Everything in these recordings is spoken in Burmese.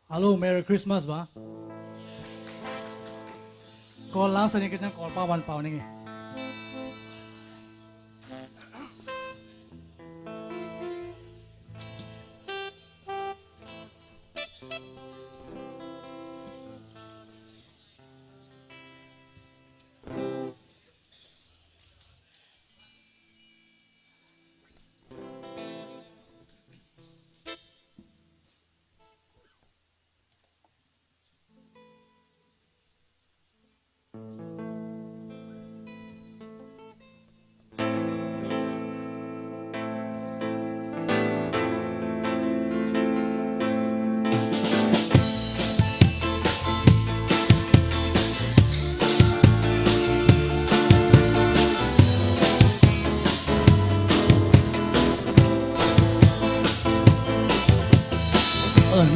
Hello, Merry Christmas ပါကောလမ်းစနေကကျန်ကောပါဝန်ပေါနေငယ်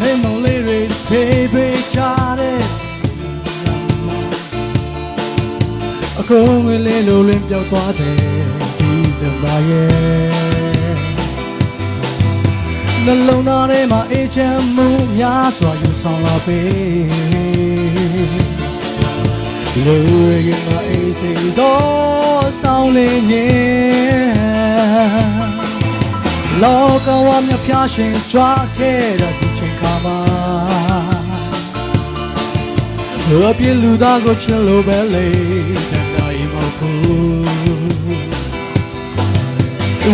နေမလေးတွေဖေးဖေးချတဲ့အကုန်ငယ်လေးလိုလင်းပြောက်သွားတယ်ဒီစပါရဲ့နှလုံးသားထဲမှာအေးချမ်းမှုများစွာယူဆောင်လာပေလူရဲ့မအေးစိတော့ဆောင်းလေးညင်လောကဝါမြဖျားရှင်ကြွားခဲ့တဲ့ဒီချိန်ခါမှာအပြည့်လူသားကိုချစ်လို့ပဲလေတဲ့တိုင်းမဟုတ်ဘူး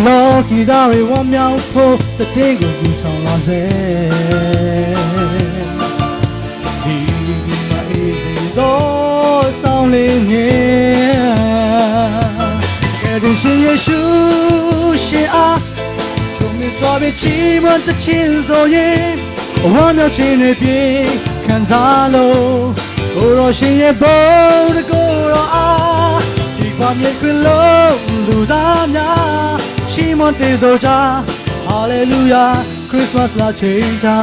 လောကီသားတွေဝမ်းမြောက်ဖို့တတိကိုယူဆောင်လာစေဒီမအေးစီတော့ဆောင်းလေးငယ်ကဲဒီရှင်ယေရှုရှင်အားသွားပြီးချီးမွမ်းတဲ့ချင်းဆိုရင်ဝမ်းမြောက်ခြင်းနဲ့ပြေခံစားလို့ကိုရောရှင်ရဲ့ဘုန်းကိုရောအားဒီความမြတ်ခွင့်လို့လူသားများချီးမွမ်းတဲ့ဆိုကြ Hallelujah Christmas လာချိန်တာ